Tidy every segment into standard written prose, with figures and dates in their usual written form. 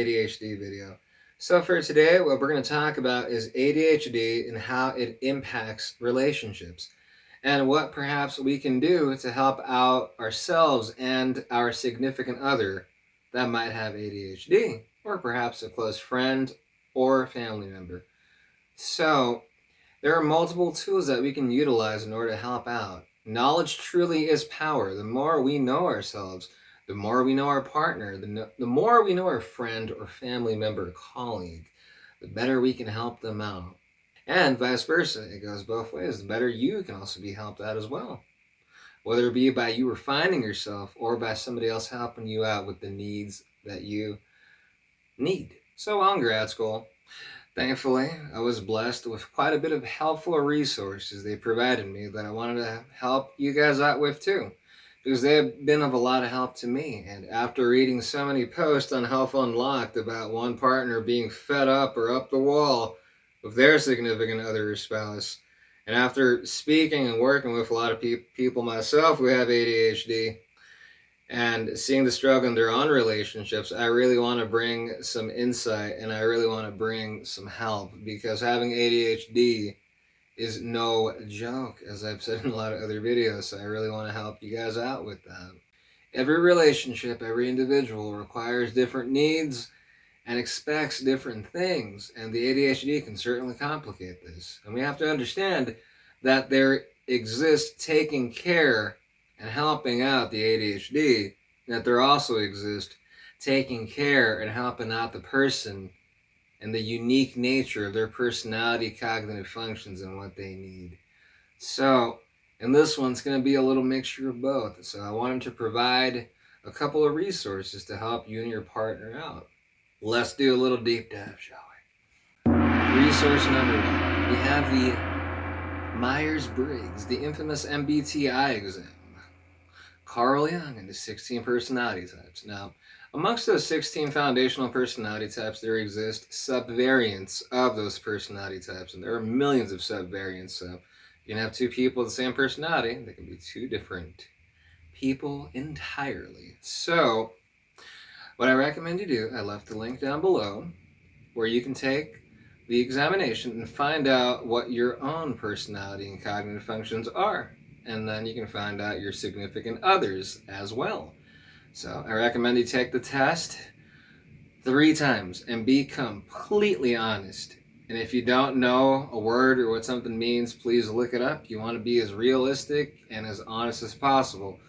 ADHD video. So for today, what we're going to talk about is ADHD and how it impacts relationships, and what perhaps we can do to help out ourselves and our significant other that might have ADHD, or perhaps a close friend or family member. So there are multiple tools that we can utilize in order to help out. Knowledge truly is power. The more we know ourselves, the more we know our partner, the more we know our friend or family member or colleague, the better we can help them out. And vice versa, it goes both ways. The better you can also be helped out as well. Whether it be by you refining yourself or by somebody else helping you out with the needs that you need. So while in grad school, thankfully, I was blessed with quite a bit of helpful resources they provided me that I wanted to help you guys out with too, because they have been of a lot of help to me. And after reading so many posts on Health Unlocked about one partner being fed up or up the wall with their significant other or spouse, and after speaking and working with a lot of people myself who have ADHD, and seeing the struggle in their own relationships, I really want to bring some insight and I really want to bring some help, because having ADHD is no joke, as I've said in a lot of other videos. So I really want to help you guys out with that. Every relationship, every individual requires different needs and expects different things, and the ADHD can certainly complicate this. And we have to understand that there exists taking care and helping out the ADHD, that there also exists taking care and helping out the person and the unique nature of their personality, cognitive functions, and what they need. So in this one, it's going to be a little mixture of both. So I wanted to provide a couple of resources to help you and your partner out. Let's do a little deep dive, shall we? Resource number one, we have the Myers-Briggs, the infamous MBTI exam. Carl Jung and the 16 personality types. Now, amongst those 16 foundational personality types, there exist subvariants of those personality types, and there are millions of subvariants. So you can have two people with the same personality. They can be two different people entirely. So what I recommend you do, I left the link down below, where you can take the examination and find out what your own personality and cognitive functions are. And then you can find out your significant others as well. So I recommend you take the test 3 times and be completely honest. And if you don't know a word or what something means, please look it up. You want to be as realistic and as honest as possible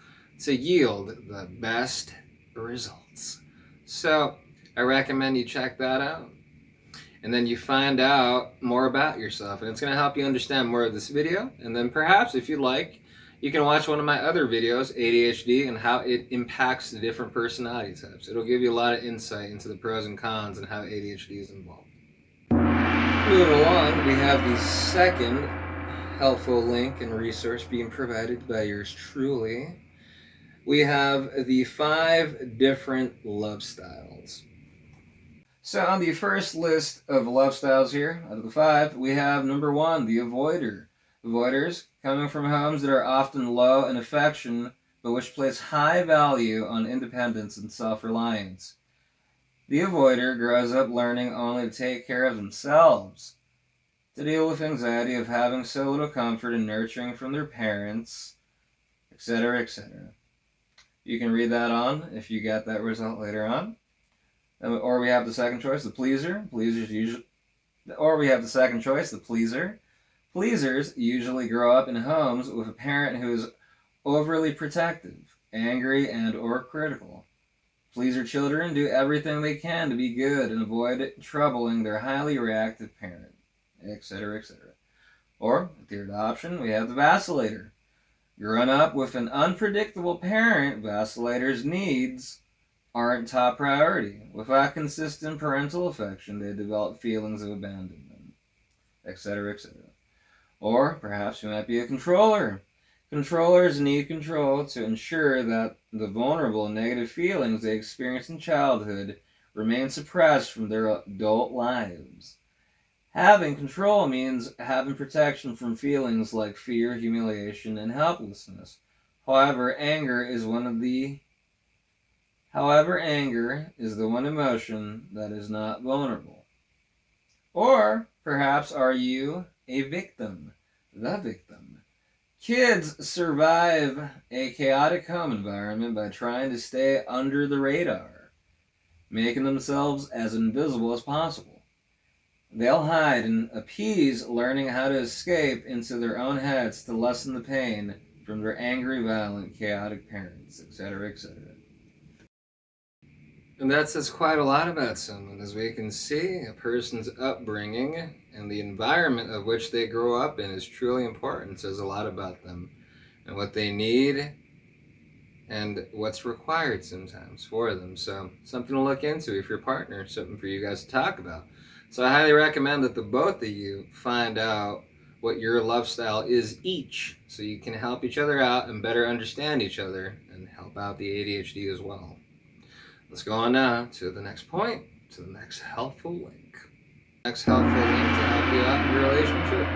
to yield the best results. So I recommend you check that out. And then you find out more about yourself. And it's going to help you understand more of this video. And then perhaps, if you like, you can watch one of my other videos, ADHD, and how it impacts the different personality types. It'll give you a lot of insight into the pros and cons and how ADHD is involved. Moving along, we have the second helpful link and resource being provided by yours truly. We have the 5 different love styles. So on the first list of love styles here, out of the 5, we have number 1, the avoider. Avoiders, coming from homes that are often low in affection, but which place high value on independence and self-reliance. The avoider grows up learning only to take care of themselves, to deal with anxiety of having so little comfort and nurturing from their parents, etc., etc. You can read that on if you get that result later on. Or we have the second choice, the pleaser. The pleaser. Pleasers usually grow up in homes with a parent who is overly protective, angry, and or critical. Pleaser children do everything they can to be good and avoid troubling their highly reactive parent, etc., etc. Or, the third option, we have the vacillator. Grown up with an unpredictable parent, vacillators' needs aren't top priority. Without consistent parental affection, they develop feelings of abandonment, etc., etc. Or perhaps you might be a controller. Controllers need control to ensure that the vulnerable and negative feelings they experience in childhood remain suppressed from their adult lives. Having control means having protection from feelings like fear, humiliation, and helplessness. However, anger is one of the However, anger is the one emotion that is not vulnerable. Or perhaps are you a victim? The victim. Kids survive a chaotic home environment by trying to stay under the radar, making themselves as invisible as possible. They'll hide and appease, learning how to escape into their own heads to lessen the pain from their angry, violent, chaotic parents, etc., etc. And that says quite a lot about someone. As we can see, a person's upbringing and the environment of which they grow up in is truly important. It says a lot about them and what they need and what's required sometimes for them. So something to look into if you're a partner, something for you guys to talk about. So I highly recommend that the both of you find out what your love style is each, so you can help each other out and better understand each other and help out the ADHD as well. Let's go on now to the next point, to the next helpful link. Next helpful link to help you out in your relationship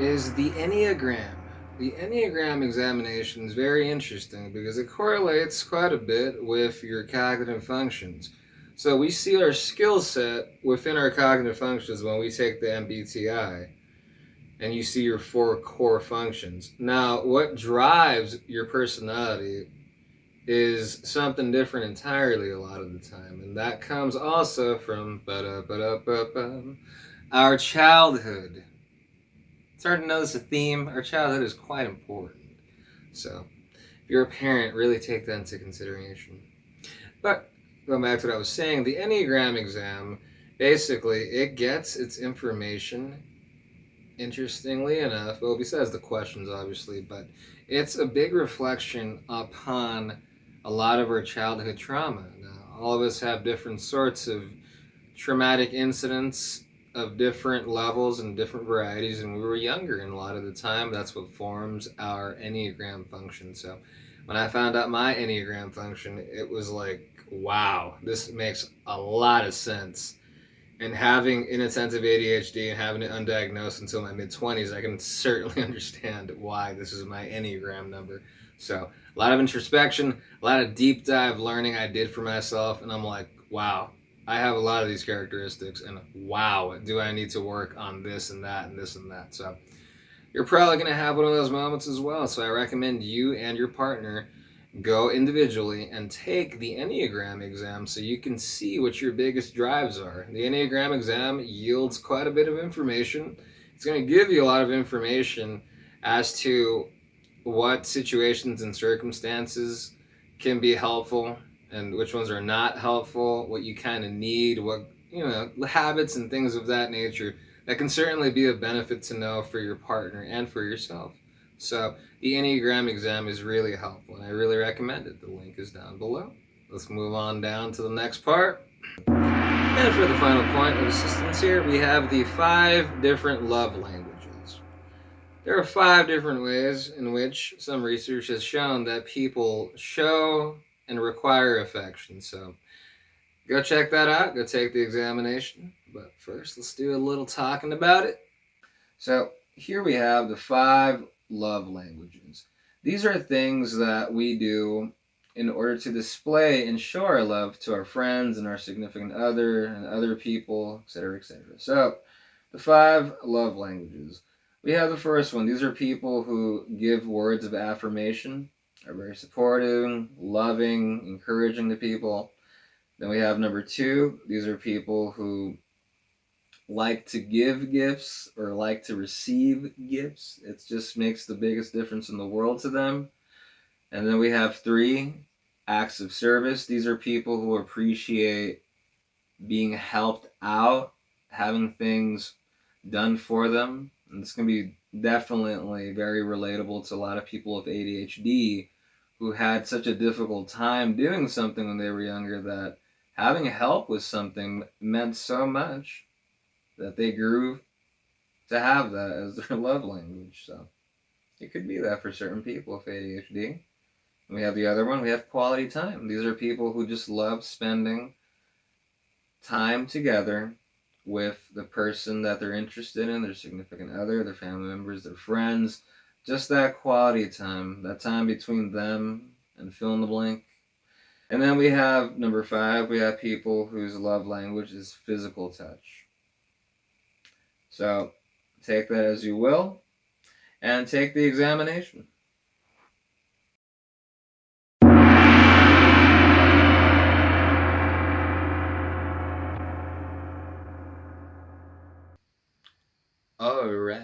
is the Enneagram. The Enneagram examination is very interesting because it correlates quite a bit with your cognitive functions. So we see our skill set within our cognitive functions when we take the MBTI, and you see your 4 core functions. Now, what drives your personality is something different entirely a lot of the time, and that comes also from our childhood. It's hard to notice a theme. Our childhood is quite important. So, if you're a parent, really take that into consideration. But going back to what I was saying, the Enneagram exam, basically, it gets its information, interestingly enough, well, besides the questions, obviously, but it's a big reflection upon a lot of our childhood trauma. Now, all of us have different sorts of traumatic incidents of different levels and different varieties, and we were younger, and a lot of the time that's what forms our Enneagram function. So when I found out my Enneagram function, it was like, wow, this makes a lot of sense. And having inattentive ADHD and having it undiagnosed until my mid-20s, I can certainly understand why this is my Enneagram number. So a lot of introspection, a lot of deep dive learning I did for myself, and I'm like, wow, I have a lot of these characteristics, and wow, do I need to work on this and that and this and that. So you're probably going to have one of those moments as well. So I recommend you and your partner go individually and take the Enneagram exam so you can see what your biggest drives are. The Enneagram exam yields quite a bit of information. It's going to give you a lot of information as to what situations and circumstances can be helpful and which ones are not helpful, what you kind of need, what, habits and things of that nature that can certainly be of benefit to know for your partner and for yourself. So the Enneagram exam is really helpful, and I really recommend it. The link is down below. Let's move on down to the next part. And for the final point of assistance here, we have the 5 different love languages. There are 5 different ways in which some research has shown that people show and require affection. So go check that out. Go take the examination. But first, let's do a little talking about it. So here we have the 5 love languages. These are things that we do in order to display and show our love to our friends and our significant other and other people, etc., etc. So the 5 love languages. We have the first one. These are people who give words of affirmation, are very supportive, loving, encouraging to people. Then we have number 2. These are people who like to give gifts or like to receive gifts. It just makes the biggest difference in the world to them. And then we have 3, acts of service. These are people who appreciate being helped out, having things done for them. And this can be definitely very relatable to a lot of people with ADHD who had such a difficult time doing something when they were younger that having help with something meant so much that they grew to have that as their love language. So it could be that for certain people with ADHD. And we have the other one, we have quality time. These are people who just love spending time together with the person that they're interested in, their significant other, their family members, their friends. Just that quality time, that time between them and fill in the blank. And then we have number 5, we have people whose love language is physical touch. So take that as you will, and take the examination. Alright.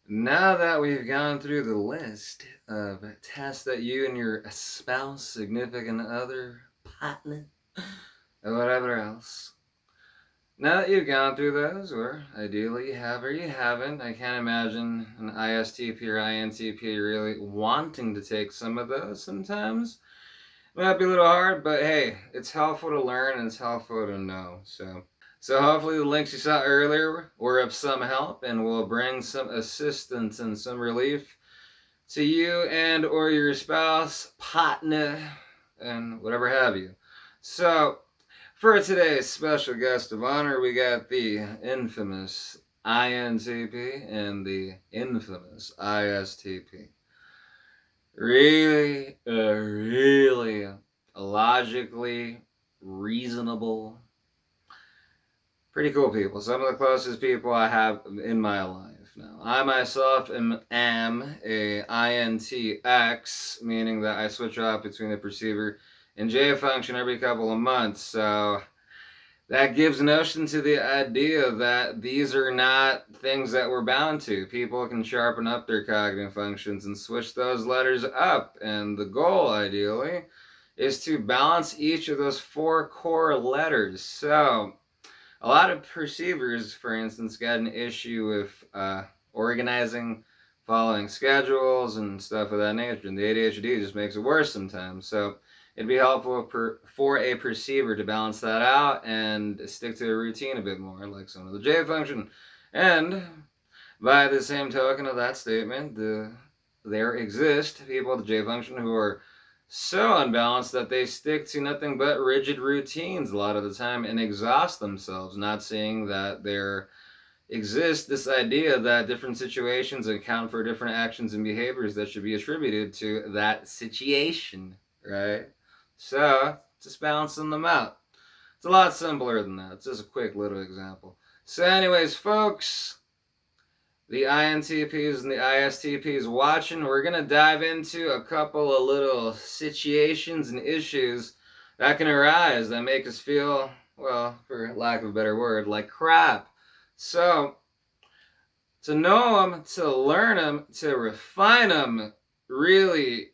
Now that we've gone through the list of tests that you and your spouse, significant other, partner, or whatever else, now that you've gone through those, or ideally you have or you haven't, I can't imagine an ISTP or INTP really wanting to take some of those sometimes. It might be a little hard, but hey, it's helpful to learn and it's helpful to know. So hopefully the links you saw earlier were of some help and will bring some assistance and some relief to you and or your spouse, partner, and whatever have you. So for today's special guest of honor, we got the infamous INTP and the infamous ISTP. Really logically reasonable, pretty cool people. Some of the closest people I have in my life now. I myself am a INTX, meaning that I switch off between the perceiver and J function every couple of months. So that gives notion to the idea that these are not things that we're bound to. People can sharpen up their cognitive functions and switch those letters up. And the goal, ideally, is to balance each of those 4 core letters. So a lot of perceivers, for instance, got an issue with organizing, following schedules, and stuff of that nature. And the ADHD just makes it worse sometimes. So it'd be helpful for a perceiver to balance that out and stick to a routine a bit more, like some of the J function. And by the same token of that statement, there exist people with the J function who are so unbalanced that they stick to nothing but rigid routines a lot of the time and exhaust themselves, not seeing that there exists this idea that different situations account for different actions and behaviors that should be attributed to that situation, right? So, just balancing them out. It's a lot simpler than that. It's just a quick little example. So anyways, folks, the INTPs and the ISTPs watching, we're going to dive into a couple of little situations and issues that can arise that make us feel, well, for lack of a better word, like crap. So, to know them, to learn them, to refine them, really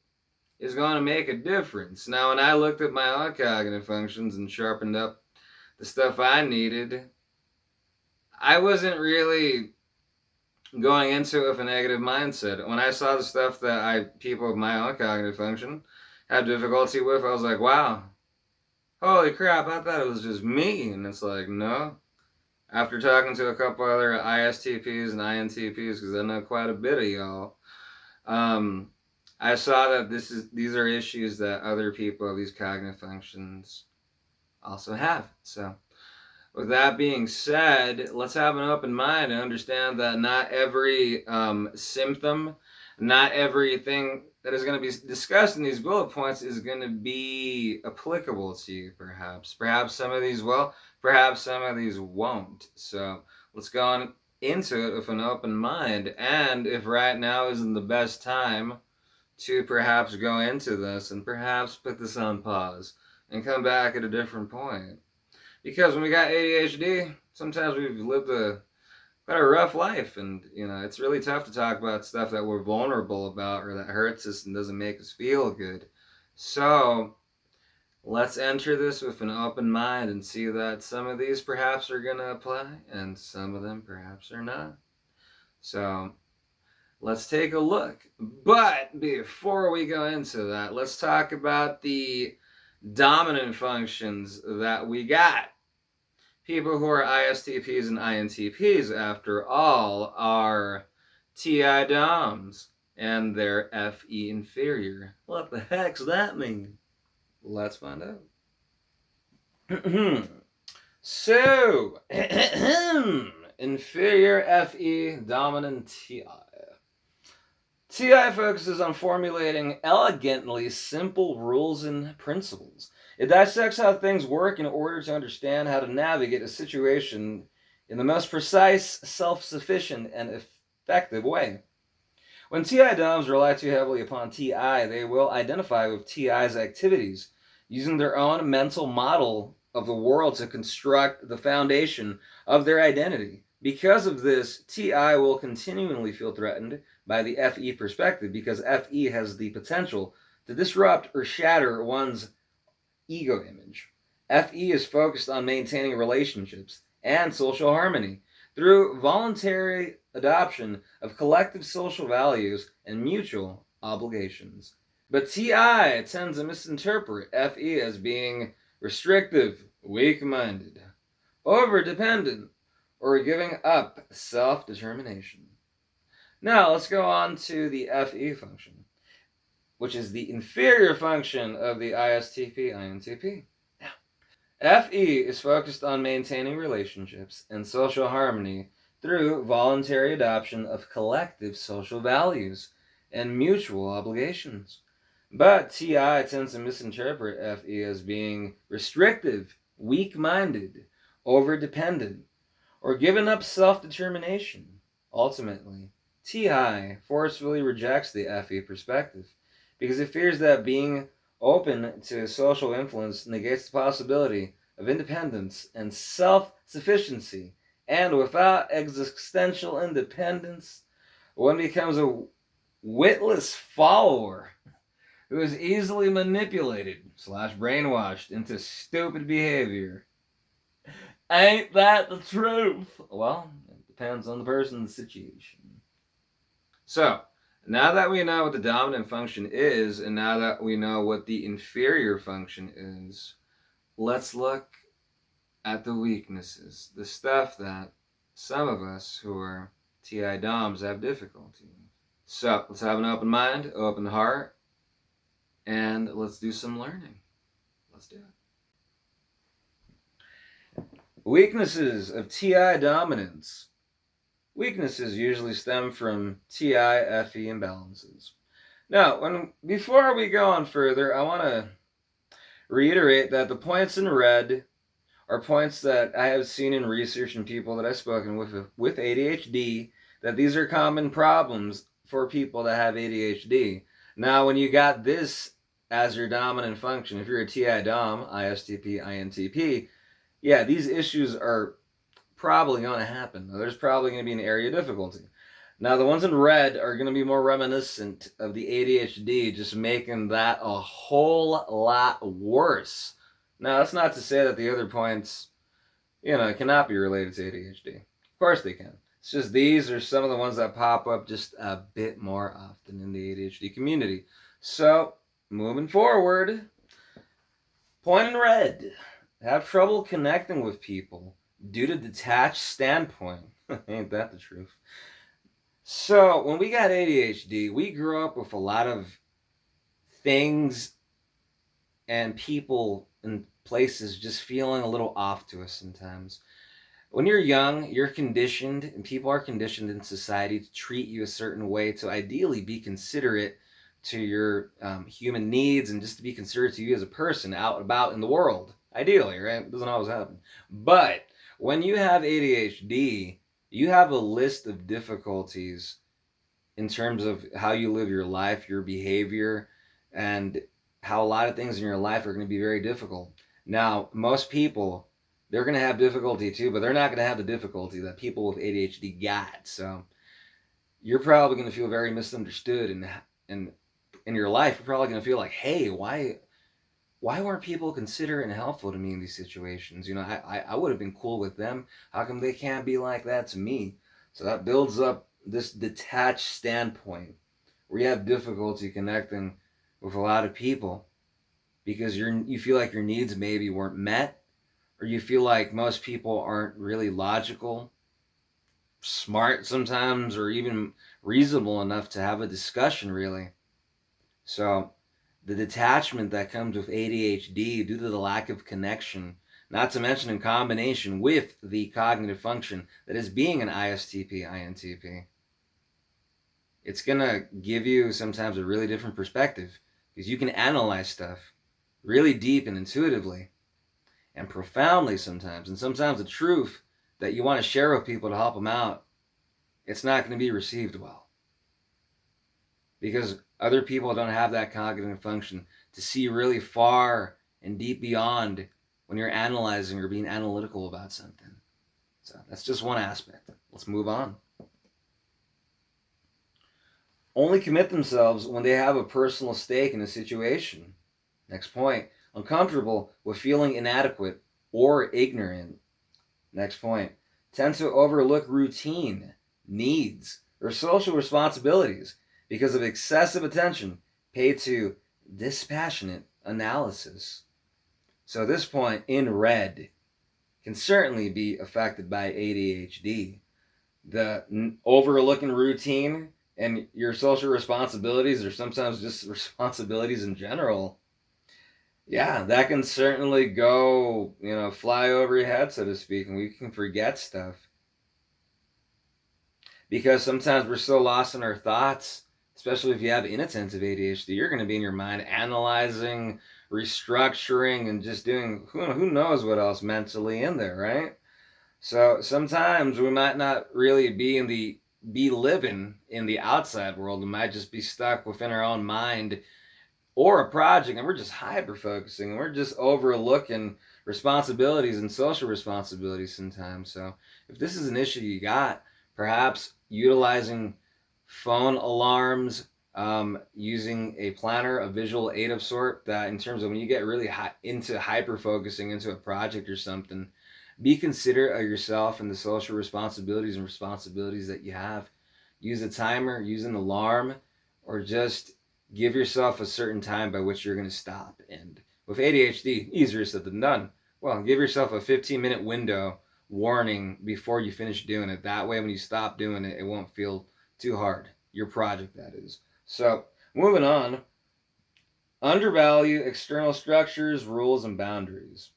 is going to make a difference. Now, when I looked at my own cognitive functions and sharpened up the stuff I needed, I wasn't really going into it with a negative mindset. When I saw the stuff that people with my own cognitive function had difficulty with, I was like, wow, holy crap, I thought it was just me. And it's like, no. After talking to a couple other ISTPs and INTPs, because I know quite a bit of y'all, I saw that these are issues that other people of these cognitive functions also have. So with that being said, let's have an open mind and understand that not every symptom, not everything that is going to be discussed in these bullet points is going to be applicable to you, perhaps. Perhaps some of these will, perhaps some of these won't. So let's go on into it with an open mind. And if right now isn't the best time to perhaps go into this and perhaps put this on pause and come back at a different point. Because when we got ADHD, sometimes we've lived quite a rough life, and it's really tough to talk about stuff that we're vulnerable about or that hurts us and doesn't make us feel good. So let's enter this with an open mind and see that some of these perhaps are going to apply and some of them perhaps are not. So let's take a look. But before we go into that, let's talk about the dominant functions that we got. People who are ISTPs and INTPs, after all, are TI DOMs, and they're FE inferior. What the heck's that mean? Let's find out. So, inferior FE, dominant TI. TI focuses on formulating elegantly simple rules and principles. It dissects how things work in order to understand how to navigate a situation in the most precise, self sufficient, and effective way. When TI DOMs rely too heavily upon TI, they will identify with TI's activities, using their own mental model of the world to construct the foundation of their identity. Because of this, TI will continually feel threatened by the FE perspective because FE has the potential to disrupt or shatter one's ego image. FE is focused on maintaining relationships and social harmony through voluntary adoption of collective social values and mutual obligations. But TI tends to misinterpret FE as being restrictive, weak minded, over dependent, or giving up self determination. Now, let's go on to the FE function, which is the inferior function of the ISTP INTP. FE is focused on maintaining relationships and social harmony through voluntary adoption of collective social values and mutual obligations. But TI tends to misinterpret FE as being restrictive, weak minded, over dependent, or giving up self determination. Ultimately, TI forcefully rejects the FE perspective because it fears that being open to social influence negates the possibility of independence and self sufficiency. And without existential independence, one becomes a witless follower who is easily manipulated / brainwashed into stupid behavior. Ain't that the truth? Well, it depends on the person's situation. So, now that we know what the dominant function is, and now that we know what the inferior function is, let's look at the weaknesses, the stuff that some of us who are TI DOMs have difficulty with. So, let's have an open mind, open heart, and let's do some learning. Let's do it. Weaknesses of TI dominance. Weaknesses usually stem from TI-FE imbalances. Now, before we go on further, I want to reiterate that the points in red are points that I have seen in research and people that I've spoken with ADHD, that these are common problems for people that have ADHD. Now, when you got this as your dominant function, if you're a TI DOM, ISTP, INTP, yeah, these issues are probably going to happen. There's probably going to be an area of difficulty. Now, the ones in red are going to be more reminiscent of the ADHD, just making that a whole lot worse. Now, that's not to say that the other points, cannot be related to ADHD. Of course they can. It's just these are some of the ones that pop up just a bit more often in the ADHD community. So, moving forward, point in red. Have trouble connecting with people due to detached standpoint. Ain't that the truth? So, when we got ADHD, we grew up with a lot of things and people and places just feeling a little off to us sometimes. When you're young, you're conditioned, and people are conditioned in society to treat you a certain way, to ideally be considerate to your human needs and just to be considerate to you as a person out and about in the world. Ideally, right? It doesn't always happen. But when you have ADHD, you have a list of difficulties in terms of how you live your life, your behavior, and how a lot of things in your life are going to be very difficult. Now, most people, they're going to have difficulty too, but they're not going to have the difficulty that people with ADHD got. So you're probably going to feel very misunderstood, and in your life, you're probably going to feel like, hey, why weren't people considerate and helpful to me in these situations? I would have been cool with them. How come they can't be like that to me? So that builds up this detached standpoint where you have difficulty connecting with a lot of people because you feel like your needs maybe weren't met, or you feel like most people aren't really logical, smart sometimes, or even reasonable enough to have a discussion really. So the detachment that comes with ADHD due to the lack of connection, not to mention in combination with the cognitive function that is being an ISTP, INTP. it's going to give you sometimes a really different perspective because you can analyze stuff really deep and intuitively and profoundly sometimes. And sometimes the truth that you want to share with people to help them out, it's not going to be received well because other people don't have that cognitive function to see really far and deep beyond when you're analyzing or being analytical about something. So that's just one aspect. Let's move on. Only commit themselves when they have a personal stake in a situation. Next point. Uncomfortable with feeling inadequate or ignorant. Next point. Tend to overlook routine, needs, or social responsibilities because of excessive attention paid to dispassionate analysis. So this point in red can certainly be affected by ADHD. The overlooking routine and your social responsibilities, or sometimes just responsibilities in general, yeah, that can certainly go, fly over your head, so to speak, and we can forget stuff. Because sometimes we're so lost in our thoughts, especially if you have inattentive ADHD, you're going to be in your mind analyzing, restructuring, and just doing who knows what else mentally in there, right? So sometimes we might not really be living in the outside world. We might just be stuck within our own mind or a project, and we're just hyper focusing, and we're just overlooking responsibilities and social responsibilities sometimes. So if this is an issue you got, perhaps utilizing phone alarms, using a planner, a visual aid of sort, that in terms of when you get really into hyper focusing into a project or something, be considerate of yourself and the social responsibilities that you have. Use a timer, use an alarm, or just give yourself a certain time by which you're going to stop. And with ADHD, easier said than done. Well, give yourself a 15-minute window warning before you finish doing it. That way, when you stop doing it, it won't feel too hard. Your project, that is. So, moving on. Undervalue external structures, rules, and boundaries.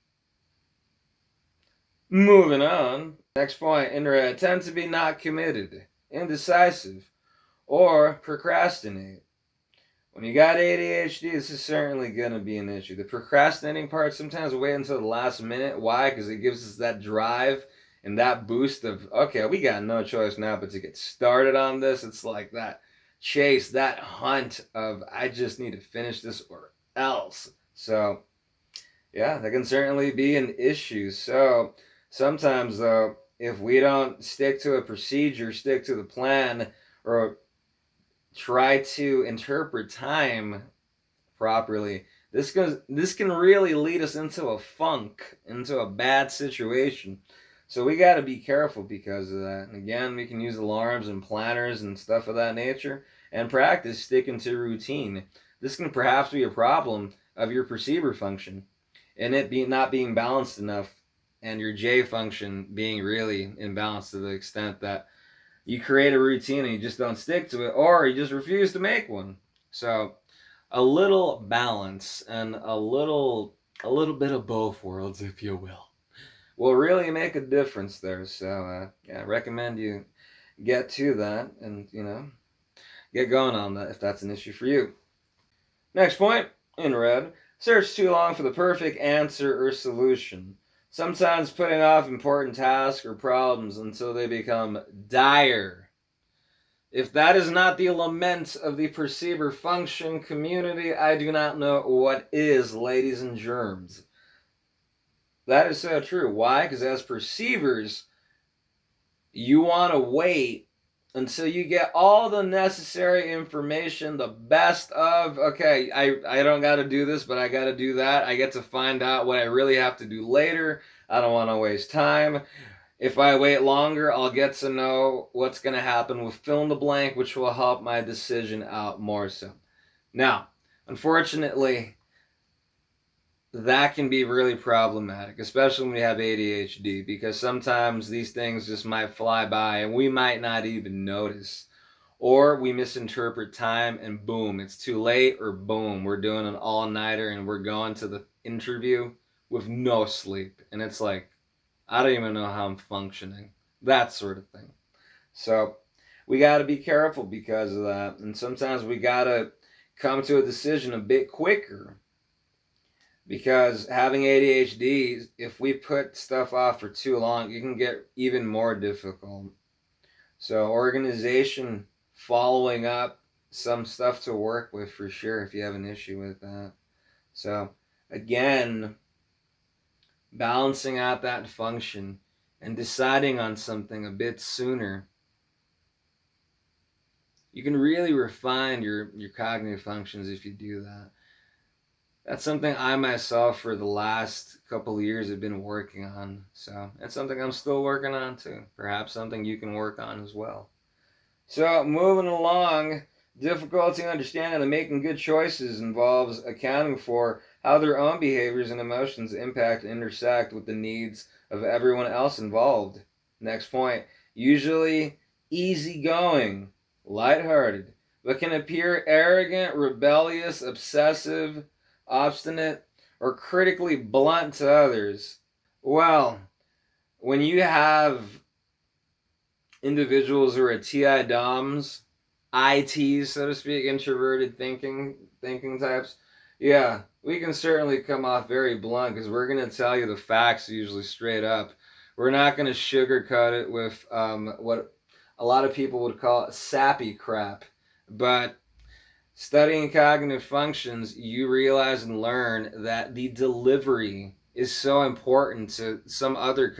Moving on. Next point. Tend to be not committed, indecisive, or procrastinate. When you got ADHD, this is certainly going to be an issue. The procrastinating part, sometimes we wait until the last minute. Why? Because it gives us that drive and that boost of, okay, we got no choice now but to get started on this. It's like that chase, that hunt of, I just need to finish this or else. So, yeah, that can certainly be an issue. So, sometimes, though, if we don't stick to a procedure, stick to the plan, or try to interpret time properly, this can really lead us into a funk, into a bad situation. So we got to be careful because of that. And again, we can use alarms and planners and stuff of that nature and practice sticking to routine. This can perhaps be a problem of your perceiver function and it not being balanced enough, and your J function being really imbalanced to the extent that you create a routine and you just don't stick to it, or you just refuse to make one. So a little balance and a little bit of both worlds, if you will really make a difference there. So yeah, I recommend you get to that and get going on that if that's an issue for you. Next point in red: search too long for the perfect answer or solution. Sometimes putting off important tasks or problems until they become dire. If that is not the lament of the perceiver function community, I do not know what is, ladies and germs. That is so true. Why? Because as perceivers, you want to wait until you get all the necessary information, the best of, okay, I don't got to do this, but I got to do that. I get to find out what I really have to do later. I don't want to waste time. If I wait longer, I'll get to know what's going to happen with fill in the blank, which will help my decision out more so. Now, unfortunately, that can be really problematic, especially when we have ADHD, because sometimes these things just might fly by and we might not even notice. Or we misinterpret time and boom, it's too late, or boom, we're doing an all-nighter and we're going to the interview with no sleep. And it's like, I don't even know how I'm functioning. That sort of thing. So we got to be careful because of that. And sometimes we got to come to a decision a bit quicker, because having ADHD, if we put stuff off for too long, it can get even more difficult. So organization, following up, some stuff to work with for sure if you have an issue with that. So again, balancing out that function and deciding on something a bit sooner, you can really refine your cognitive functions if you do that. That's something I myself for the last couple of years have been working on. So that's something I'm still working on too. Perhaps something you can work on as well. So moving along, difficulty understanding that making good choices involves accounting for how their own behaviors and emotions impact and intersect with the needs of everyone else involved. Next point, usually easygoing, lighthearted, but can appear arrogant, rebellious, obsessive, obstinate, or critically blunt to others. Well, when you have individuals who are TI DOMs, ITs, so to speak, introverted thinking types, yeah, we can certainly come off very blunt because we're going to tell you the facts usually straight up. We're not going to sugarcoat it with what a lot of people would call sappy crap. But studying cognitive functions, you realize and learn that the delivery is so important to some other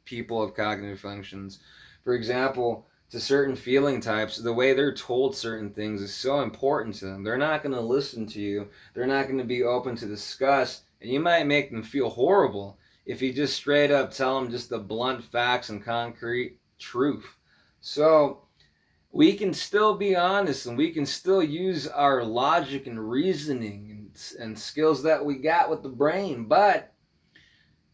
people of cognitive functions. For example, to certain feeling types, the way they're told certain things is so important to them. They're not going to listen to you. They're not going to be open to discuss. And you might make them feel horrible if you just straight up tell them just the blunt facts and concrete truth. So we can still be honest and we can still use our logic and reasoning and skills that we got with the brain. But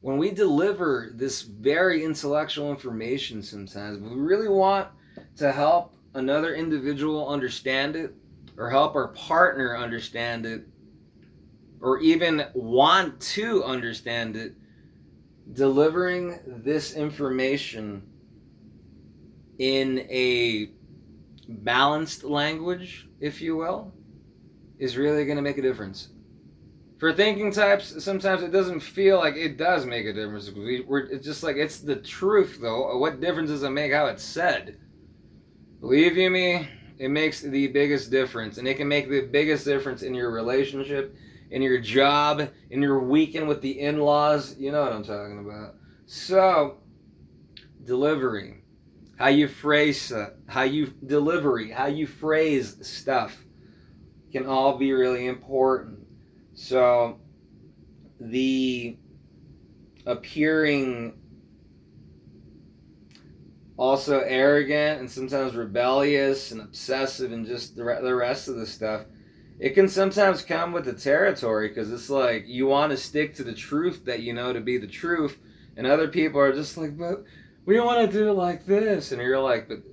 when we deliver this very intellectual information, sometimes we really want to help another individual understand it, or help our partner understand it, or even want to understand it. Delivering this information in a balanced language, if you will, is really going to make a difference. For thinking types, sometimes it doesn't feel like it does make a difference. It's just like, it's the truth, though. What difference does it make how it's said? Believe you me, it makes the biggest difference. And it can make the biggest difference in your relationship, in your job, in your weekend with the in-laws. You know what I'm talking about. So, delivery. How you phrase, how you phrase stuff can all be really important. So, the appearing also arrogant and sometimes rebellious and obsessive and just the rest of the stuff, it can sometimes come with the territory, because it's like you want to stick to the truth that you know to be the truth, and other people are just like, but we don't want to do it like this, and you're like, but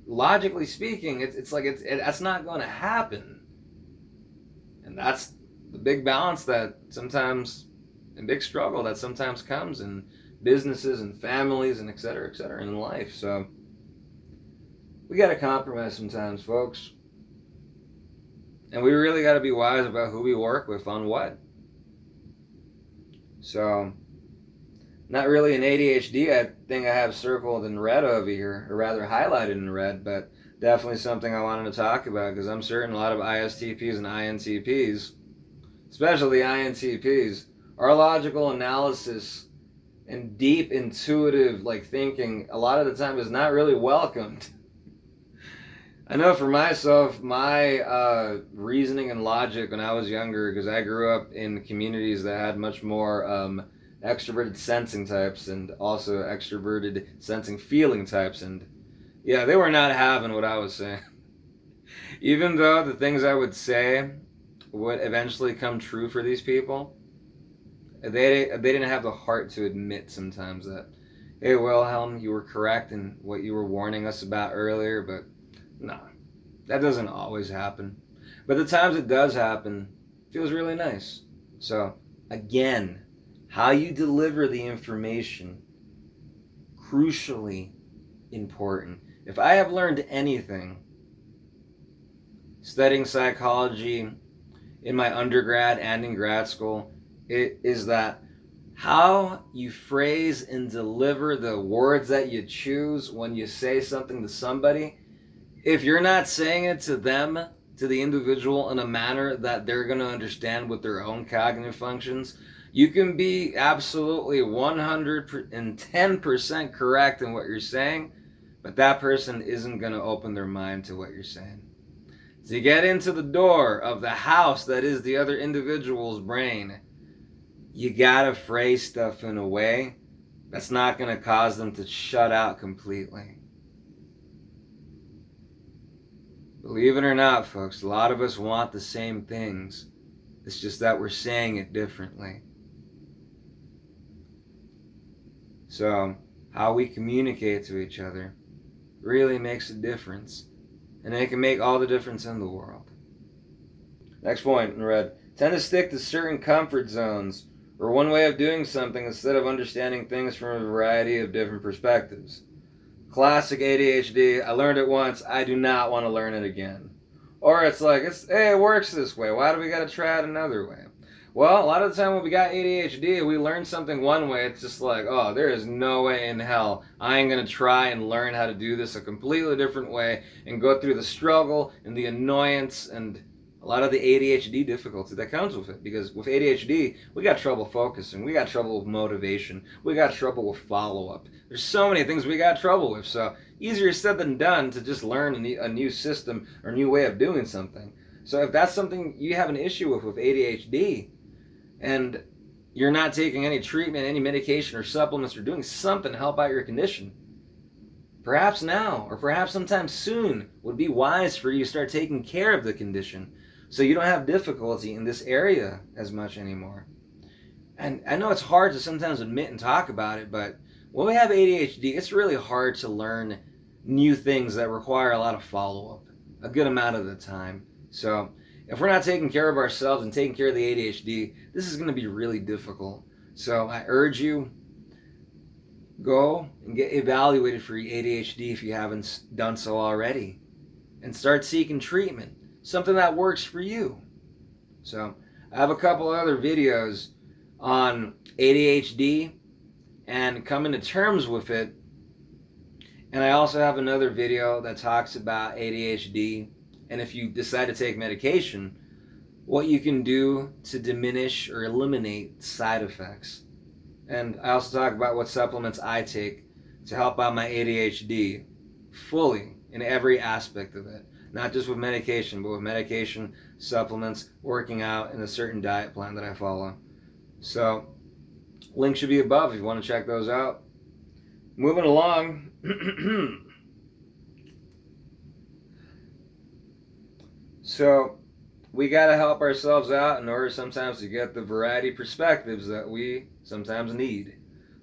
logically speaking, that's not going to happen. And that's the big balance that sometimes, and big struggle that sometimes comes in businesses and families and et cetera, in life. So we got to compromise sometimes, folks. And we really got to be wise about who we work with on what. So, not really an ADHD thing I have circled in red over here, or rather highlighted in red, but definitely something I wanted to talk about, because I'm certain a lot of ISTPs and INTPs, especially INTPs, our logical analysis and deep intuitive thinking a lot of the time is not really welcomed. I know for myself, my reasoning and logic when I was younger, because I grew up in communities that had much more extroverted sensing types and also extroverted sensing feeling types, and yeah, they were not having what I was saying. Even though the things I would say would eventually come true for these people, they didn't have the heart to admit sometimes that, hey, Wilhelm, you were correct in what you were warning us about earlier, but no, that doesn't always happen. But the times it does happen, it feels really nice. So, again, how you deliver the information, crucially important. If I have learned anything studying psychology in my undergrad and in grad school, it is that how you phrase and deliver the words that you choose when you say something to somebody, if you're not saying it to them, to the individual, in a manner that they're going to understand with their own cognitive functions, you can be absolutely 110% correct in what you're saying, but that person isn't going to open their mind to what you're saying. To get into the door of the house that is the other individual's brain, you gotta phrase stuff in a way that's not gonna cause them to shut out completely. Believe it or not, folks, a lot of us want the same things. It's just that we're saying it differently. So, how we communicate to each other really makes a difference. And it can make all the difference in the world. Next point in red. Tend to stick to certain comfort zones or one way of doing something instead of understanding things from a variety of different perspectives. Classic ADHD. I learned it once. I do not want to learn it again. Or it's like, hey, it works this way. Why do we got to try it another way? Well, a lot of the time when we got ADHD, we learn something one way. It's just like, oh, there is no way in hell I ain't going to try and learn how to do this a completely different way and go through the struggle and the annoyance and a lot of the ADHD difficulty that comes with it. Because with ADHD, we got trouble focusing. We got trouble with motivation. We got trouble with follow-up. There's so many things we got trouble with. So easier said than done to just learn a new system or new way of doing something. So if that's something you have an issue with ADHD, and you're not taking any treatment, any medication or supplements, or doing something to help out your condition, perhaps now or perhaps sometime soon would be wise for you to start taking care of the condition so you don't have difficulty in this area as much anymore. And I know it's hard to sometimes admit and talk about it, but when we have ADHD, it's really hard to learn new things that require a lot of follow-up, a good amount of the time. So if we're not taking care of ourselves and taking care of the ADHD, this is going to be really difficult. So I urge you, go and get evaluated for your ADHD if you haven't done so already. And start seeking treatment, something that works for you. So I have a couple other videos on ADHD and coming to terms with it. And I also have another video that talks about ADHD. And if you decide to take medication, what you can do to diminish or eliminate side effects. And I also talk about what supplements I take to help out my ADHD fully in every aspect of it. Not just with medication, but with medication, supplements, working out, and a certain diet plan that I follow. So, link should be above if you want to check those out. Moving along. So, we got to help ourselves out in order sometimes to get the variety of perspectives that we sometimes need.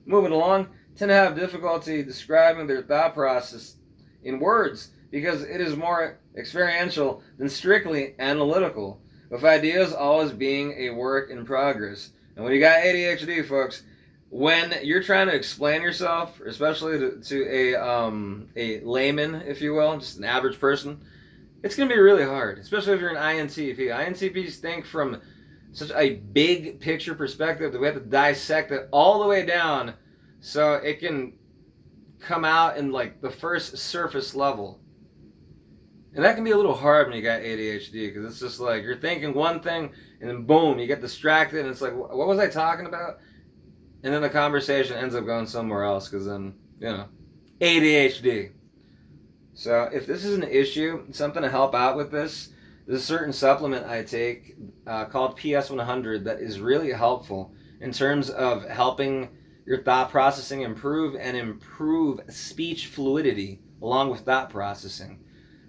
Moving along, tend to have difficulty describing their thought process in words because it is more experiential than strictly analytical, with ideas always being a work in progress. And when you got ADHD, folks, when you're trying to explain yourself, especially to a layman, if you will, just an average person, it's going to be really hard, especially if you're an INTP. INTPs think from such a big picture perspective that we have to dissect it all the way down so it can come out in like the first surface level. And that can be a little hard when you got ADHD because it's just like you're thinking one thing and then boom, you get distracted and it's like, what was I talking about? And then the conversation ends up going somewhere else because then, ADHD. So if this is an issue, something to help out with this, there's a certain supplement I take called PS100 that is really helpful in terms of helping your thought processing improve and improve speech fluidity along with thought processing.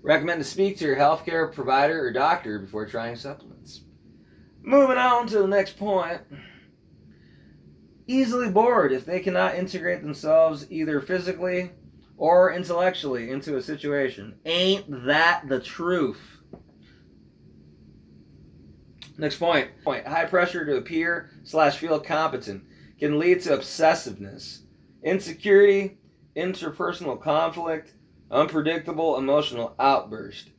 Recommend to speak to your healthcare provider or doctor before trying supplements. Moving on to the next point. Easily bored if they cannot integrate themselves either physically or intellectually into a situation. Ain't that the truth? Next point. High pressure to appear/feel competent can lead to obsessiveness, insecurity, interpersonal conflict, unpredictable emotional outburst.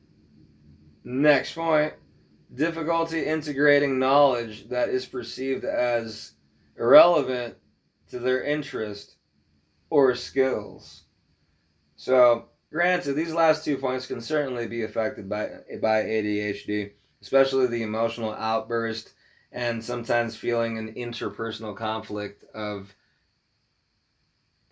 Next point, difficulty integrating knowledge that is perceived as irrelevant to their interest or skills. So, granted, these last 2 points can certainly be affected by ADHD, especially the emotional outburst and sometimes feeling an interpersonal conflict of,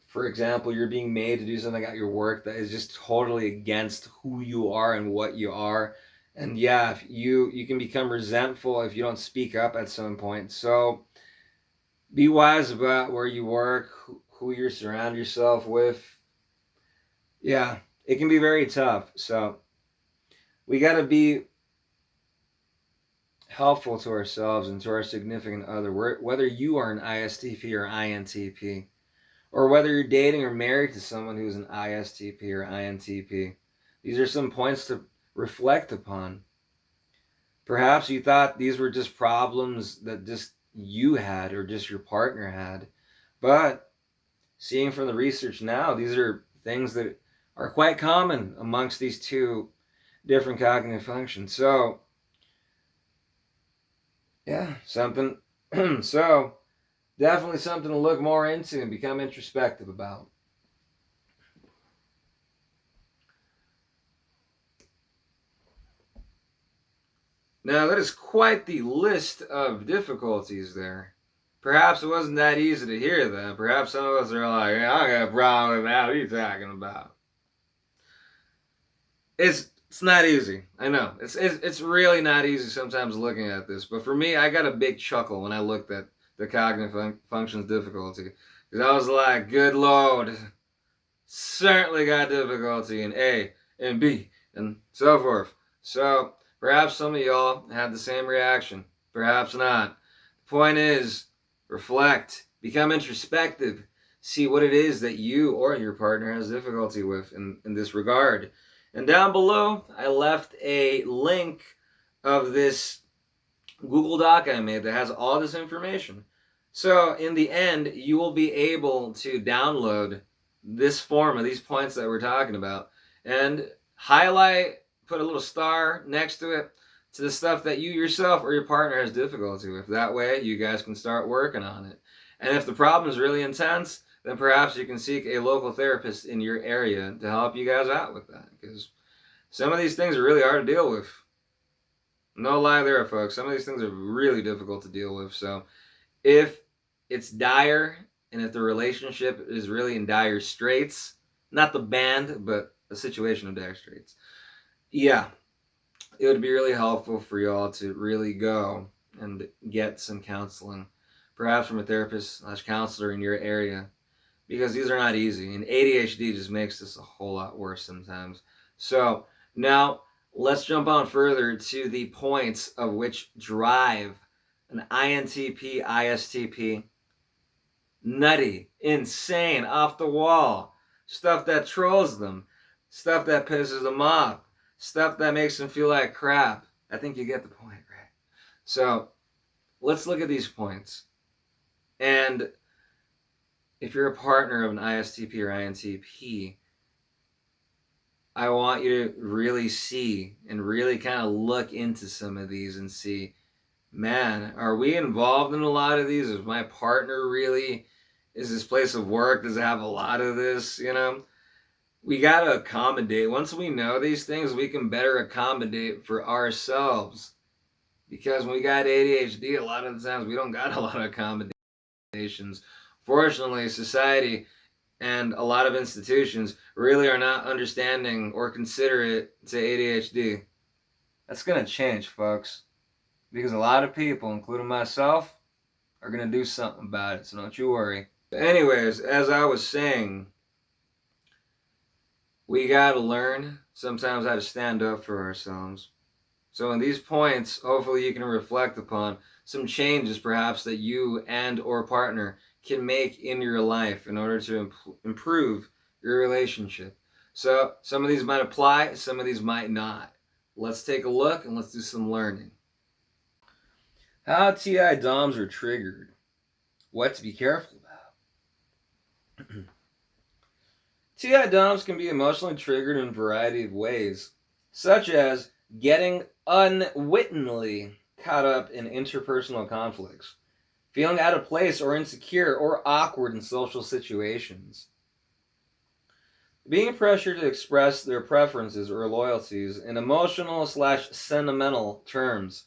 for example, you're being made to do something at your work that is just totally against who you are and what you are. And yeah, you can become resentful if you don't speak up at some point. So be wise about where you work, who you surround yourself with. Yeah, it can be very tough. So we got to be helpful to ourselves and to our significant other, whether you are an ISTP or INTP, or whether you're dating or married to someone who's an ISTP or INTP. These are some points to reflect upon. Perhaps you thought these were just problems that just you had or just your partner had, but seeing from the research now, these are things that are quite common amongst these two different cognitive functions. So, yeah, something. So, definitely something to look more into and become introspective about. Now, that is quite the list of difficulties there. Perhaps it wasn't that easy to hear that. Perhaps some of us are like, yeah, I got a problem with that. What are you talking about? It's not easy. I know. It's really not easy sometimes looking at this. But for me, I got a big chuckle when I looked at the cognitive functions difficulty. Because I was like, good Lord, certainly got difficulty in A and B and so forth. So perhaps some of y'all had the same reaction. Perhaps not. The point is, reflect, become introspective, see what it is that you or your partner has difficulty with in this regard. And down below, I left a link of this Google Doc I made that has all this information. So in the end, you will be able to download this form of these points that we're talking about and highlight, put a little star next to it to the stuff that you yourself or your partner has difficulty with. That way, you guys can start working on it. And if the problem is really intense, then perhaps you can seek a local therapist in your area to help you guys out with that. Because some of these things are really hard to deal with. No lie there, folks. Some of these things are really difficult to deal with. So if it's dire and if the relationship is really in dire straits, not the band, but a situation of dire straits, yeah, it would be really helpful for y'all to really go and get some counseling, perhaps from a therapist/counselor in your area, because these are not easy. And ADHD just makes this a whole lot worse sometimes. So now let's jump on further to the points of which drive an INTP ISTP nutty, insane, off the wall, stuff that trolls them, stuff that pisses them off, stuff that makes them feel like crap. I think you get the point, right? So let's look at these points. And if you're a partner of an ISTP or INTP, I want you to really see and really kind of look into some of these and see, man, are we involved in a lot of these? Is my partner really, is this place of work, does it have a lot of this, you know? We got to accommodate. Once we know these things, we can better accommodate for ourselves. Because when we got ADHD, a lot of the times we don't got a lot of accommodations. Fortunately, society and a lot of institutions really are not understanding or considerate to ADHD. That's going to change, folks. Because a lot of people, including myself, are going to do something about it. So don't you worry. Anyways, as I was saying, we got to learn sometimes how to stand up for ourselves. So in these points, hopefully you can reflect upon some changes perhaps that you and or partner can make in your life in order to improve your relationship. So some of these might apply, some of these might not. Let's take a look and let's do some learning. How TI DOMs are triggered. What to be careful about. TI DOMs can be emotionally triggered in a variety of ways, such as getting unwittingly caught up in interpersonal conflicts, feeling out of place or insecure or awkward in social situations, being pressured to express their preferences or loyalties in emotional/sentimental terms,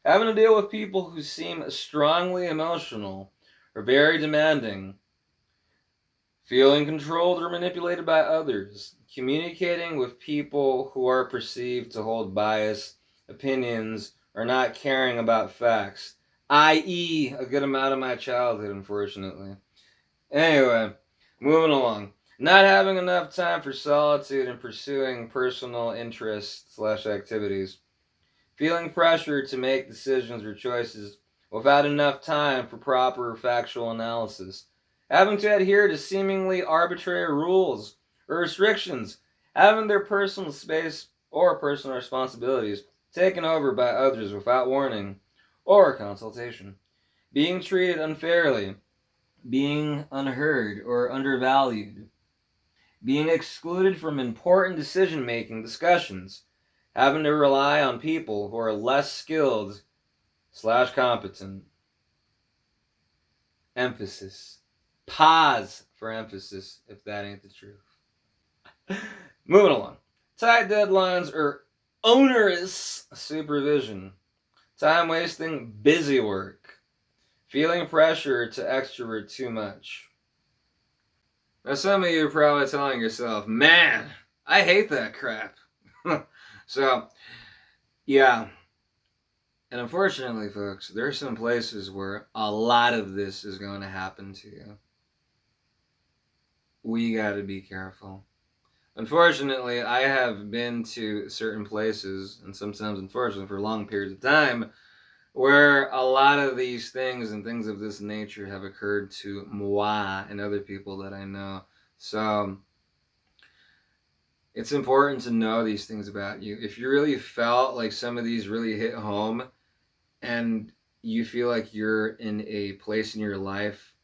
having to deal with people who seem strongly emotional or very demanding, feeling controlled or manipulated by others, communicating with people who are perceived to hold bias, opinions, or not caring about facts, i.e., a good amount of my childhood, unfortunately. Anyway, moving along. Not having enough time for solitude and pursuing personal interests/activities. Feeling pressure to make decisions or choices without enough time for proper factual analysis. Having to adhere to seemingly arbitrary rules or restrictions. Having their personal space or personal responsibilities taken over by others without warning or consultation. Being treated unfairly. Being unheard or undervalued. Being excluded from important decision-making discussions, having to rely on people who are less skilled/competent. Emphasis. Pause for emphasis if that ain't the truth. Moving along. Tight deadlines or onerous supervision. Time wasting busy work. Feeling pressure to extrovert too much. Now, some of you are probably telling yourself, man, I hate that crap. So, yeah. And unfortunately, folks, there are some places where a lot of this is going to happen to you. We got to be careful. Unfortunately, I have been to certain places, and sometimes, unfortunately, for long periods of time, where a lot of these things and things of this nature have occurred to moi and other people that I know. So it's important to know these things about you. If you really felt like some of these really hit home and you feel like you're in a place in your life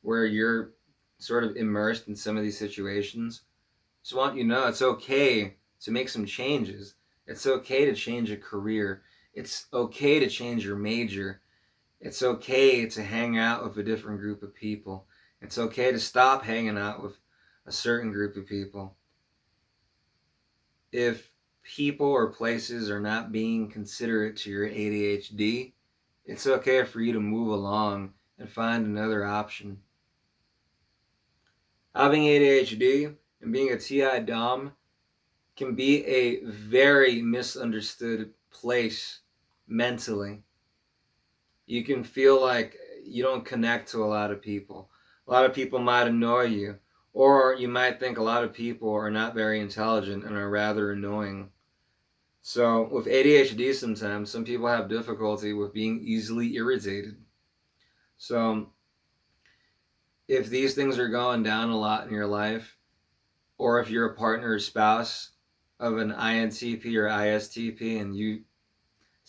where you're sort of immersed in some of these situations, just want you to know it's okay to make some changes. It's okay to change a career. It's okay to change your major. It's okay to hang out with a different group of people. It's okay to stop hanging out with a certain group of people. If people or places are not being considerate to your ADHD, it's okay for you to move along and find another option. Having ADHD and being a TI Dom can be a very misunderstood place mentally. You can feel like you don't connect to a lot of people. A lot of people might annoy you, or you might think a lot of people are not very intelligent and are rather annoying. So with ADHD sometimes, some people have difficulty with being easily irritated. So if these things are going down a lot in your life, or if you're a partner or spouse of an INTP or ISTP and you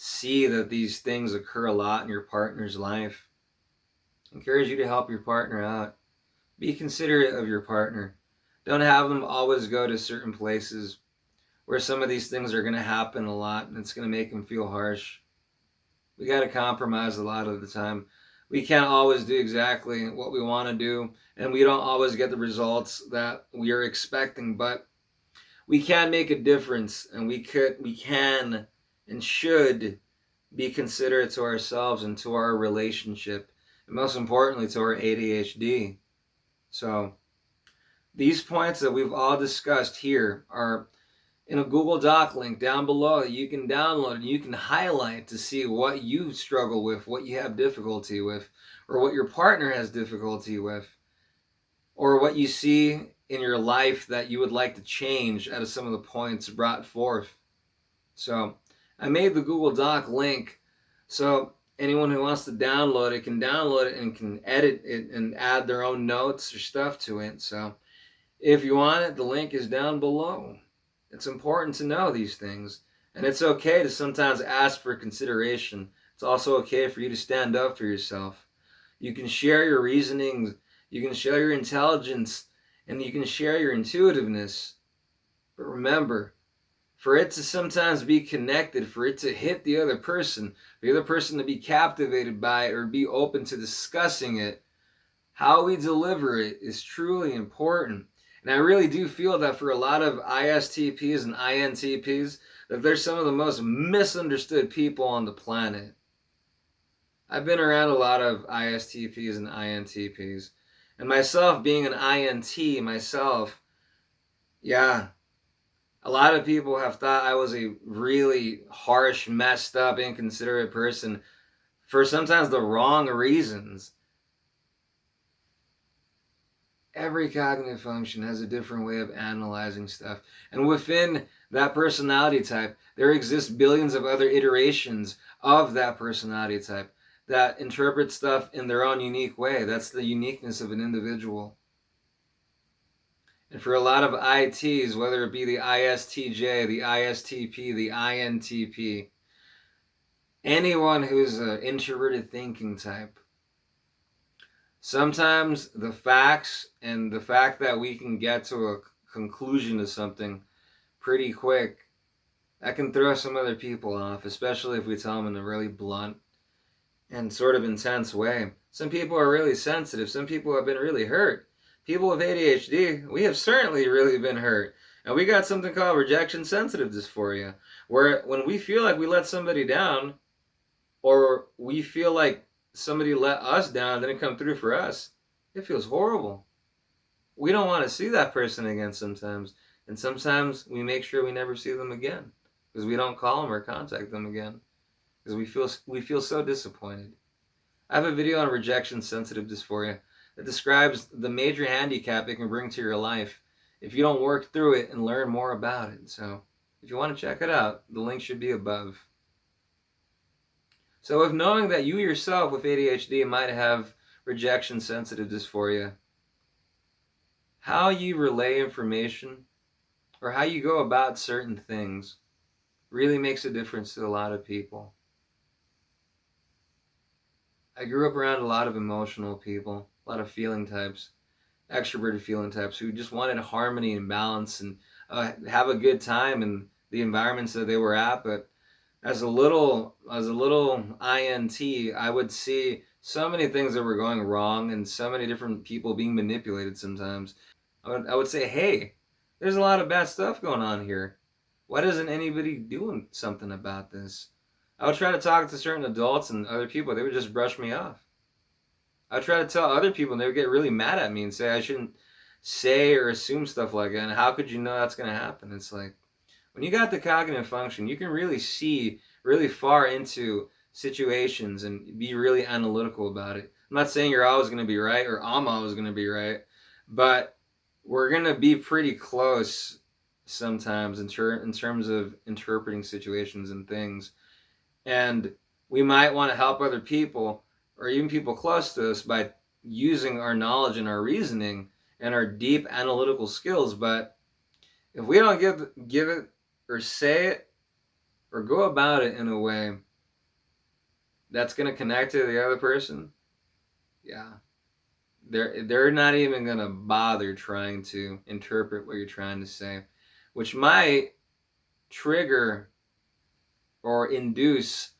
see that these things occur a lot in your partner's life, I encourage you to help your partner out. Be considerate of your partner. Don't have them always go to certain places where some of these things are going to happen a lot and it's going to make them feel harsh. We got to compromise a lot of the time. We can't always do exactly what we want to do, and we don't always get the results that we are expecting, but we can make a difference, and we can and should be considerate to ourselves and to our relationship, and most importantly to our ADHD. So these points that we've all discussed here are in a Google Doc link down below. You can download and you can highlight to see what you struggle with, what you have difficulty with, or what your partner has difficulty with, or what you see in your life that you would like to change out of some of the points brought forth. So I made the Google Doc link so anyone who wants to download it can download it and can edit it and add their own notes or stuff to it. So if you want it, the link is down below. It's important to know these things. And it's okay to sometimes ask for consideration. It's also okay for you to stand up for yourself. You can share your reasonings. You can share your intelligence and you can share your intuitiveness. But remember, for it to sometimes be connected, for it to hit the other person to be captivated by it or be open to discussing it, how we deliver it is truly important. And I really do feel that for a lot of ISTPs and INTPs, that they're some of the most misunderstood people on the planet. I've been around a lot of ISTPs and INTPs. And myself being an INT myself, yeah, a lot of people have thought I was a really harsh, messed up, inconsiderate person for sometimes the wrong reasons. Every cognitive function has a different way of analyzing stuff. And within that personality type, there exist billions of other iterations of that personality type that interpret stuff in their own unique way. That's the uniqueness of an individual. And for a lot of ITs, whether it be the ISTJ, the ISTP, the INTP, anyone who's an introverted thinking type, sometimes the facts and the fact that we can get to a conclusion to something pretty quick, that can throw some other people off, especially if we tell them in a really blunt and sort of intense way. Some people are really sensitive. Some people have been really hurt. People with ADHD, we have certainly really been hurt. And we got something called rejection sensitive dysphoria, where when we feel like we let somebody down, or we feel like somebody let us down, didn't come through for us, it feels horrible. We don't want to see that person again sometimes. And sometimes we make sure we never see them again because we don't call them or contact them again because we feel so disappointed. I have a video on rejection sensitive dysphoria that describes the major handicap it can bring to your life if you don't work through it and learn more about it. So if you want to check it out, the link should be above. So if knowing that you yourself with ADHD might have rejection sensitive dysphoria, how you relay information or how you go about certain things really makes a difference to a lot of people. I grew up around a lot of emotional people, a lot of feeling types, extroverted feeling types who just wanted harmony and balance and have a good time in the environments that they were at. But as a little INT, I would see so many things that were going wrong and so many different people being manipulated sometimes. I would say, hey, there's a lot of bad stuff going on here. Why doesn't anybody doing something about this? I would try to talk to certain adults and other people. They would just brush me off. I would try to tell other people and they would get really mad at me and say I shouldn't say or assume stuff like that. And how could you know that's going to happen? It's like, when you got the cognitive function, you can really see really far into situations and be really analytical about it. I'm not saying you're always going to be right or I'm always going to be right, but we're going to be pretty close sometimes in terms of interpreting situations and things. And we might want to help other people or even people close to us by using our knowledge and our reasoning and our deep analytical skills. But if we don't give it or say it or go about it in a way that's going to connect to the other person, yeah, they're not even going to bother trying to interpret what you're trying to say, which might trigger or induce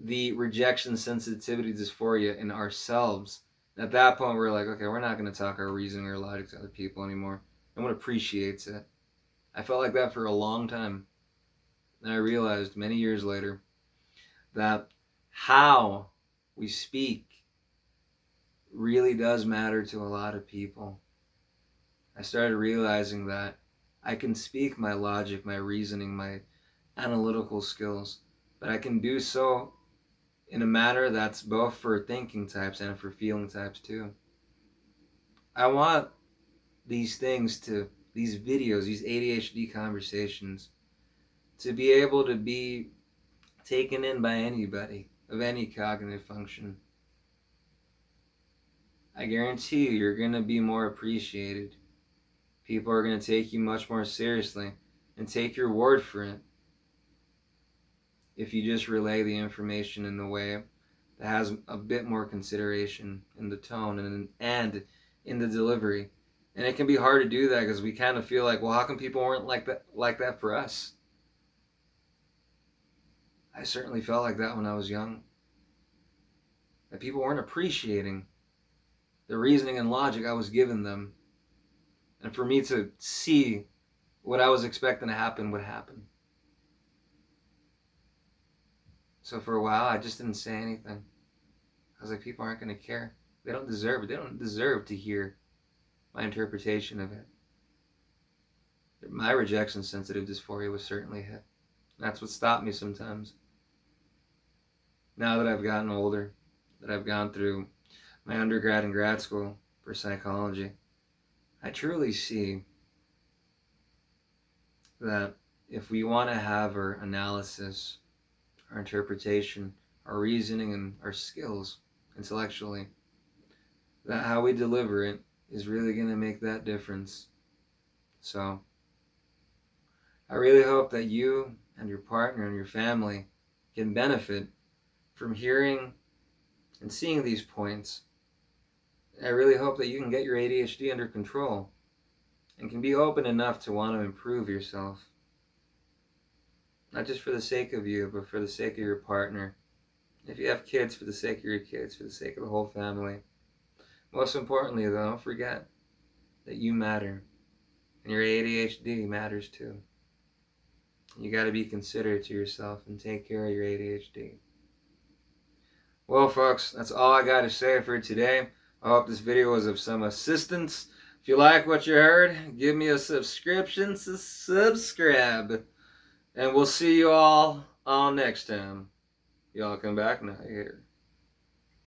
the rejection sensitivity dysphoria in ourselves. And at that point, we're like, okay, we're not going to talk our reasoning or logic to other people anymore. No one appreciates it. I felt like that for a long time. And I realized many years later that how we speak really does matter to a lot of people. I started realizing that I can speak my logic, my reasoning, my analytical skills, but I can do so in a manner that's both for thinking types and for feeling types too. I want these videos, these ADHD conversations, to be able to be taken in by anybody of any cognitive function. I guarantee you're going to be more appreciated. People are going to take you much more seriously and take your word for it if you just relay the information in a way that has a bit more consideration in the tone and in the delivery And it can be hard to do that because we kind of feel like, well, how come people weren't like that for us? I certainly felt like that when I was young. That people weren't appreciating the reasoning and logic I was giving them. And for me to see what I was expecting to happen would happen. So for a while, I just didn't say anything. I was like, people aren't going to care. They don't deserve it. They don't deserve to hear my interpretation of it. My rejection sensitive dysphoria was certainly hit. That's what stopped me sometimes. Now that I've gotten older, that I've gone through my undergrad and grad school for psychology, I truly see that if we want to have our analysis, our interpretation, our reasoning, and our skills intellectually, that how we deliver it is really going to make that difference. So I really hope that you and your partner and your family can benefit from hearing and seeing these points. I really hope that you can get your ADHD under control and can be open enough to want to improve yourself. Not just for the sake of you, but for the sake of your partner. If you have kids, for the sake of your kids, for the sake of the whole family. Most importantly, though, don't forget that you matter. And your ADHD matters too. You got to be considerate to yourself and take care of your ADHD. Well, folks, that's all I got to say for today. I hope this video was of some assistance. If you like what you heard, give me a subscription, subscribe. And we'll see you all next time. Y'all come back now here.